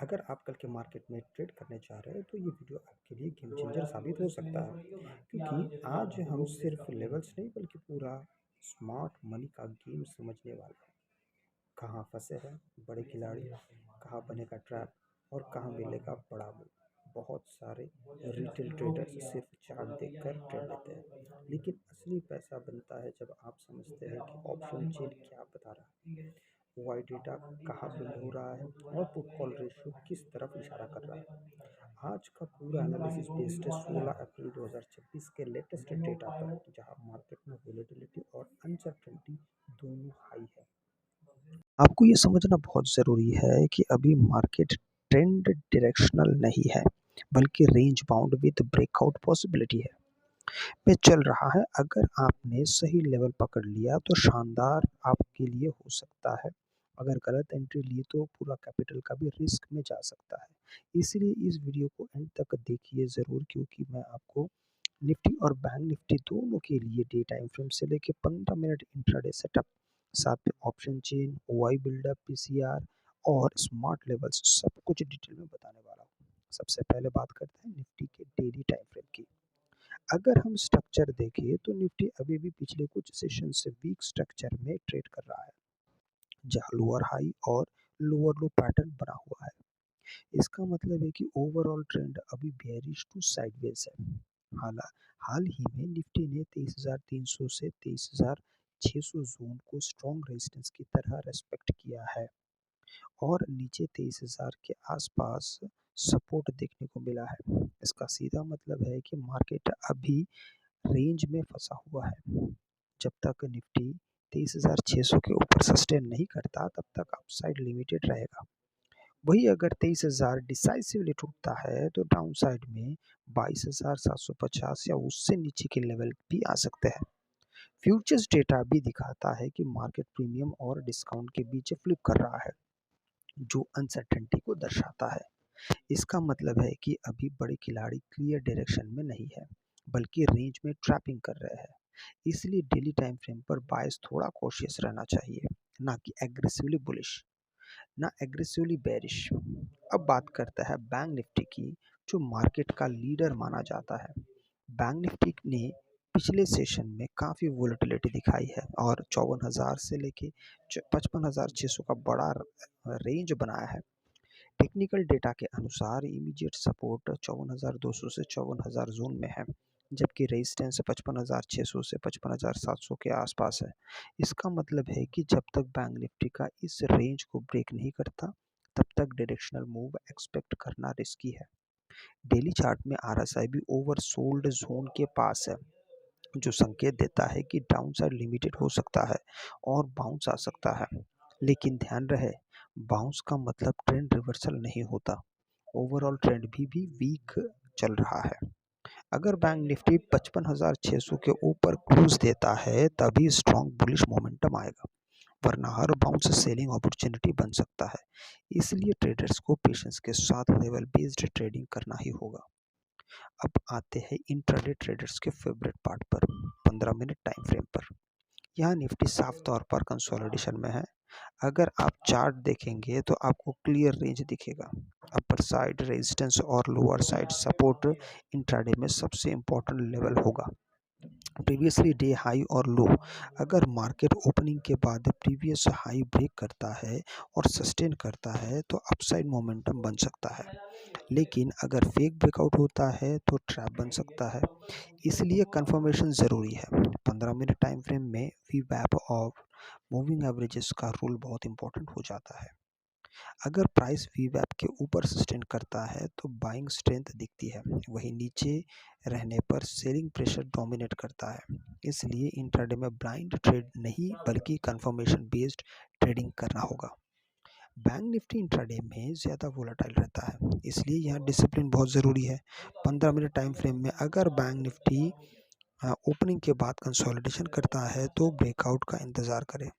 अगर आप कल के मार्केट में ट्रेड करने जा रहे हैं तो ये वीडियो आपके लिए गेम चेंजर साबित हो सकता है क्योंकि आज हम सिर्फ लेवल्स नहीं बल्कि पूरा स्मार्ट मनी का गेम समझने वाले हैं। कहाँ फंसे हैं बड़े खिलाड़ी, कहाँ बनेगा ट्रैप और कहाँ मिलेगा बड़ा मूव। बहुत सारे रिटेल ट्रेडर्स सिर्फ चार्ट देखकर ट्रेड लेते हैं, लेकिन असली पैसा बनता है जब आप समझते हैं कि ऑप्शन चेन क्या बता रहा है, वाई डेटा कहाँ बिल्ड हो रहा है और पुट कॉल रेशियो किस तरफ इशारा कर रहा है। आज का पूरा एनालिसिस बेस्ड है 16 अप्रैल 2026 के लेटेस्ट डेटा पर, जहां मार्केट में वोलेटिलिटी और अनसर्टेनिटी दोनों हाई है। आपको ये समझना बहुत ज़रूरी है कि अभी मार्केट ट्रेंड डायरेक्शनल नहीं है, बल्कि range bound with breakout possibility है पे चल रहा है। अगर आपने सही लेवल पकड़ लिया तो शानदार आपके लिए हो सकता है। अगर गलत एंट्री ली तो पूरा कैपिटल का भी रिस्क में जा सकता है। इसलिए इस वीडियो को एंड तक देखिए ज़रूर, क्योंकि मैं आपको निफ्टी और बैंक निफ्टी दोनों के लिए डे टाइम फ्रेम से लेके 15 मिनट इंट्राडे सेटअप, साथ में ऑप्शन चेन, वाई बिल्डअप, पीसीआर और स्मार्ट लेवल्स सब कुछ डिटेल में बताने वाला हूँ। सबसे पहले बात करते हैं निफ्टी के डेली टाइम फ्रेम की। अगर हम स्ट्रक्चर देखें तो निफ्टी अभी भी पिछले कुछ सेशन से वीक स्ट्रक्चर में ट्रेड कर रहा है, जहां लोअर हाई और लोअर लो पैटर्न बना हुआ है। इसका मतलब है कि ओवरऑल ट्रेंड अभी बेयरिश टू साइडवेज है। हाल हाल ही में निफ्टी ने 23,300 से 23,600 जोन को स्ट्रॉन्ग रेजिस्टेंस की तरह रेस्पेक्ट किया है और नीचे 23,000 के आसपास सपोर्ट देखने को मिला है। इसका सीधा मतलब है कि मार्केट अभी रेंज में फंसा हुआ है। जब तक निफ्टी 23,600 के ऊपर सस्टेन नहीं करता तब तक अपसाइड लिमिटेड रहेगा। वही अगर 23,000 डिसाइसिवली टूटता है तो डाउन साइड में 22,750 या उससे नीचे के लेवल भी आ सकते हैं। फ्यूचर्स डेटा भी दिखाता है कि मार्केट प्रीमियम और डिस्काउंट के बीच फ्लिप कर रहा है, जो अनसर्टेनिटी को दर्शाता है। इसका मतलब है कि अभी बड़े खिलाड़ी क्लियर डायरेक्शन में नहीं है, बल्कि रेंज में ट्रैपिंग कर रहे हैं। इसलिए डेली टाइम फ्रेम पर बायस थोड़ा कॉशियस रहना चाहिए, ना कि एग्रेसिवली बुलिश, ना एग्रेसिवली बेरिश। अब बात करते हैं बैंक निफ्टी की, जो मार्केट का लीडर माना जाता है। बैंक निफ्टी ने पिछले सेशन में काफ़ी वोलेटिलिटी दिखाई है और 54,000 से लेके 55,600 का बड़ा रेंज बनाया है। टेक्निकल डेटा के अनुसार इमीडिएट सपोर्ट 54,200 से 54,000 जोन में है, जबकि रेजिस्टेंस 55,600 से 55,700 के आसपास है। इसका मतलब है कि जब तक बैंक निफ्टी का इस रेंज को ब्रेक नहीं करता तब तक डायरेक्शनल मूव एक्सपेक्ट करना रिस्की है। डेली चार्ट में आरएसआई भी ओवरसोल्ड जोन के पास है, जो संकेत देता है कि डाउनसाइड लिमिटेड हो सकता है और बाउंस आ सकता है। लेकिन ध्यान रहे, बाउंस का मतलब ट्रेंड रिवर्सल नहीं होता। ओवरऑल ट्रेंड भी वीक चल रहा है। अगर बैंक निफ्टी 55,600 के ऊपर क्रूज देता है तभी स्ट्रॉन्ग बुलिश मोमेंटम आएगा, वरना हर बाउंस सेलिंग अपॉर्चुनिटी बन सकता है। इसलिए ट्रेडर्स को पेशेंस के साथ लेवल बेस्ड ट्रेडिंग करना ही होगा। अब आते हैं इंट्राडे ट्रेडर्स के फेवरेट पार्ट पर, 15 मिनट टाइम फ्रेम पर। यहाँ निफ्टी साफ तौर पर कंसोलिडेशन में है। अगर आप चार्ट देखेंगे तो आपको क्लियर रेंज दिखेगा। अपर साइड रेजिस्टेंस और लोअर साइड सपोर्ट इंट्राडे में सबसे इंपॉर्टेंट लेवल होगा। प्रीवियसली डे हाई और लो, अगर मार्केट ओपनिंग के बाद प्रीवियस हाई ब्रेक करता है और सस्टेन करता है तो अपसाइड मोमेंटम बन सकता है, लेकिन अगर फेक ब्रेकआउट होता है तो ट्रैप बन सकता है। इसलिए कंफर्मेशन ज़रूरी है। 15 मिनट टाइम फ्रेम में वी वैप ऑफ मूविंग एवरेजेस का रूल बहुत इंपॉर्टेंट हो जाता है। अगर प्राइस वी वैप के ऊपर सस्टेन करता है तो बाइंग स्ट्रेंथ दिखती है, वहीं नीचे रहने पर सेलिंग प्रेशर डोमिनेट करता है। इसलिए इंट्राडे में ब्लाइंड ट्रेड नहीं बल्कि कंफर्मेशन बेस्ड ट्रेडिंग करना होगा। बैंक निफ्टी इंट्राडे में ज़्यादा वोलेटाइल रहता है, इसलिए यहाँ डिसिप्लिन बहुत ज़रूरी है। 15 मिनट टाइम फ्रेम में अगर बैंक निफ्टी ओपनिंग के बाद कंसोलिडेशन करता है तो ब्रेकआउट का इंतज़ार करें।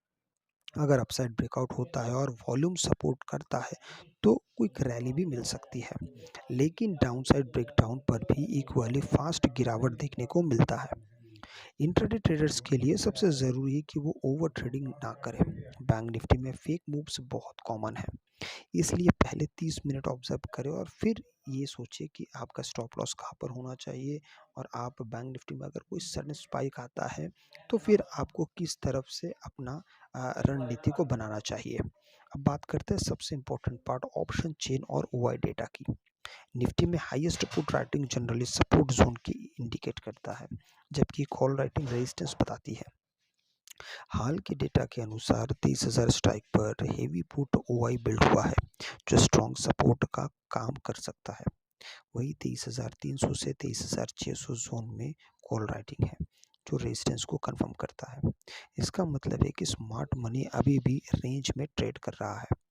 अगर अपसाइड ब्रेकआउट होता है और वॉल्यूम सपोर्ट करता है तो क्विक रैली भी मिल सकती है, लेकिन डाउनसाइड ब्रेकडाउन पर भी इक्वली फास्ट गिरावट देखने को मिलता है। इंट्राडे ट्रेडर्स के लिए सबसे ज़रूरी है कि वो ओवर ट्रेडिंग ना करें। बैंक निफ्टी में फेक मूव्स बहुत कॉमन है, इसलिए पहले 30 मिनट ऑब्जर्व करें और फिर ये सोचें कि आपका स्टॉप लॉस कहाँ पर होना चाहिए। और आप बैंक निफ्टी में अगर कोई सडन स्पाइक आता है तो फिर आपको किस तरफ से अपना रणनीति को बनाना चाहिए। अब बात करते हैं सबसे इम्पोर्टेंट पार्ट ऑप्शन चेन और ओआई डेटा की। निफ्टी में highest put writing generally support zone की इंडिकेट करता है, जबकि कॉल राइटिंग रेजिस्टेंस बताती है। हाल के डेटा के अनुसार 23,000 स्ट्राइक पर हेवी पुट ओआई बिल्ड हुआ है, जो स्ट्रॉन्ग सपोर्ट का काम कर सकता है। वही 23,300 से 23,600 जोन में कॉल राइटिंग है, जो रेजिस्टेंस को कंफर्म करता है। इसका मतलब है कि स्मार्ट मनी अभी भी रेंज में ट्रेड कर रहा है।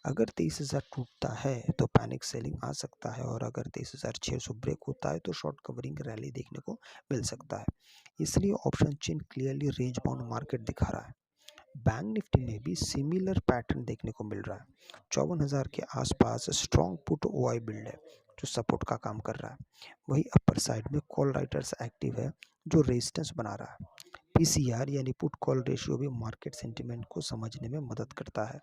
अगर 23,000 टूटता है तो पैनिक सेलिंग आ सकता है, और अगर 23,600 ब्रेक होता है तो शॉर्ट कवरिंग रैली देखने को मिल सकता है। इसलिए option chain clearly range bound market दिखा रहा है। बैंक निफ्टी में भी सिमिलर पैटर्न देखने को मिल रहा है। 54,000 के आसपास स्ट्रॉन्ग पुट ओआई बिल्ड है, जो सपोर्ट का काम कर रहा है। वही अपर साइड में कॉल राइटर्स एक्टिव है, जो रेजिस्टेंस बना रहा है। पीसीआर यानी पुट कॉल रेशियो भी मार्केट सेंटिमेंट को समझने में मदद करता है।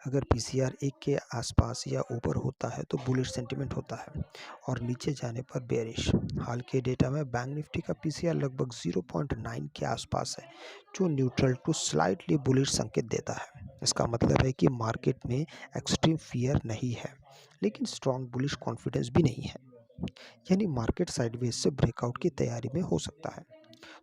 अगर पीसीआर 1 के आसपास या ऊपर होता है तो बुलिश सेंटिमेंट होता है, और नीचे जाने पर बेयरिश। हाल के डेटा में बैंक निफ्टी का पीसीआर लगभग 0.9 के आसपास है, जो न्यूट्रल टू स्लाइटली बुलिश संकेत देता है। इसका मतलब है कि मार्केट में एक्सट्रीम फियर नहीं है, लेकिन स्ट्रॉन्ग बुलिश कॉन्फिडेंस भी नहीं है, यानी मार्केट साइडवेज से ब्रेकआउट की तैयारी में हो सकता है।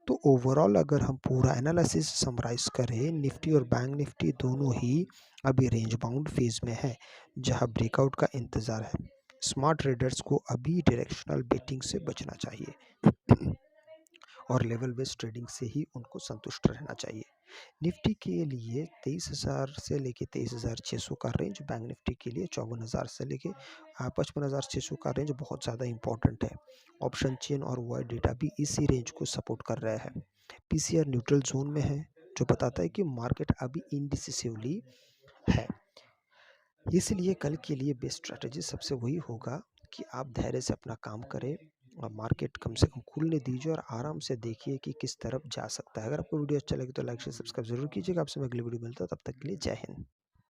तो ओवरऑल अगर हम पूरा एनालिसिस समराइज करें, निफ्टी और बैंक निफ्टी दोनों ही अभी रेंज बाउंड फेज में है, जहां ब्रेकआउट का इंतजार है। स्मार्ट ट्रेडर्स को अभी डायरेक्शनल बेटिंग से बचना चाहिए और लेवल बेस्ड ट्रेडिंग से ही उनको संतुष्ट रहना चाहिए। निफ्टी के लिए 23,000 से लेके 23,600 का रेंज, बैंक निफ्टी के लिए 54,000 से लेके 55,600 का रेंज बहुत ज़्यादा इंपॉर्टेंट है। ऑप्शन चेन और वाइड डेटा भी इसी रेंज को सपोर्ट कर रहे हैं। पीसीआर न्यूट्रल जोन में है, जो बताता है कि मार्केट अभी इनडिसिसिवली है। इसलिए कल के लिए बेस्ट स्ट्रैटेजी सबसे वही होगा कि आप धैर्य से अपना काम करें और मार्केट कम से कम खुलने दीजिए और आराम से देखिए कि किस तरफ जा सकता है। अगर आपको वीडियो अच्छा लगे तो लाइक शेयर सब्सक्राइब जरूर कीजिएगा। आपसे मैं अगली वीडियो मिलता हूँ, तब तक के लिए जय हिंद।